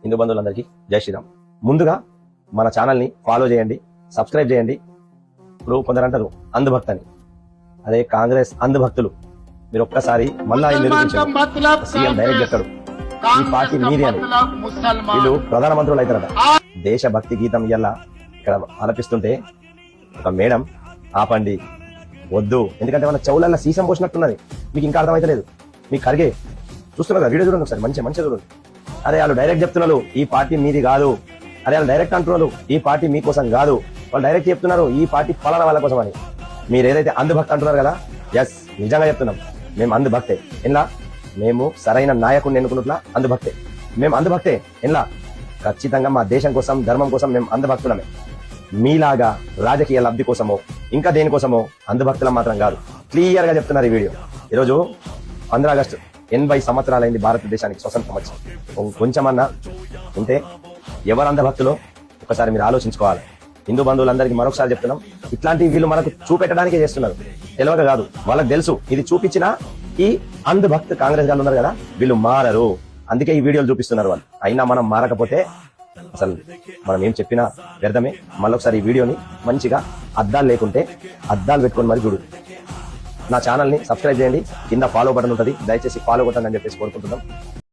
హిందూ బంధువులందరికీ జై శ్రీరామ్. ముందుగా మన ఛానల్ని ఫాలో చేయండి, సబ్స్క్రైబ్ చేయండి. ఇప్పుడు కొందరంటారు అంధభక్త అని, అదే కాంగ్రెస్ అంధభక్తులు. మీరు ఒక్కసారి మళ్ళా సీఎం డైరెక్ట్ చెప్తాడు ఈ పార్టీ మీది అని. వీళ్ళు ప్రధానమంత్రులు అవుతారట. దేశభక్తి గీతం ఇయ్యాల ఇక్కడ ఆలపిస్తుంటే ఒక మేడం ఆపండి వద్దు, ఎందుకంటే మన చెవులల్లో సీసం పోసినట్టున్నది. మీకు ఇంకా అర్థమైతలేదు, మీకు కరిగే. చూస్తున్నారు వీడియో చూడండి ఒకసారి, మంచిగా చూడండి. అరే వాళ్ళు డైరెక్ట్ చెప్తున్నారు ఈ పార్టీ మీది కాదు, అరే వాళ్ళు డైరెక్ట్ అంటున్నారు ఈ పార్టీ మీకోసం కాదు, వాళ్ళు డైరెక్ట్ చెప్తున్నారు ఈ పార్టీ ఫలానా వాళ్ళ కోసం అని. మీరు ఏదైతే అంధభక్తి అంటున్నారు కదా, ఎస్ నిజంగా చెప్తున్నాం, మేము అంధభక్తే. ఎలా మేము సరైన నాయకుడిని ఎన్నుకున్నట్లా అంధభక్తే. మేము అంధభక్తే ఎలా ఖచ్చితంగా మా దేశం కోసం ధర్మం కోసం మేము అంధభక్తులమే. మీలాగా రాజకీయ లబ్ధి కోసమో ఇంకా దేనికోసమో అంధభక్తులం మాత్రం కాదు. క్లియర్ గా చెప్తున్నారు ఈ వీడియో. ఈరోజు 15 ఆగస్టు 80 సంవత్సరాలైంది భారతదేశానికి స్వతంత్రం వచ్చి. కొంచెమన్నా ఉంటే ఎవరు అంధభక్తులో ఒకసారి మీరు ఆలోచించుకోవాలి. హిందూ బంధువులందరికీ మరొకసారి చెప్తున్నాం, ఇట్లాంటి వీళ్ళు మనకు చూపెట్టడానికే చేస్తున్నారు, తెలియక కాదు. వాళ్ళకి తెలుసు ఇది చూపించిన ఈ అంధభక్తు కాంగ్రెస్ గారు ఉన్నారు కదా, వీళ్ళు మారరు. అందుకే ఈ వీడియోలు చూపిస్తున్నారు వాళ్ళు. అయినా మనం మారకపోతే అసలు మనం ఏం చెప్పినా వ్యర్థమే. మళ్ళొకసారి ఈ వీడియోని మంచిగా అద్దాలు లేకుంటే అద్దాలు పెట్టుకొని మరి చూడు. నా ఛానల్ని సబ్స్క్రైబ్ చేయండి, కింద ఫాలో బటన్ ఉంటుంది, దయచేసి ఫాలో కొట్టండి అని చెప్పేసి కోరుకుంటున్నాం.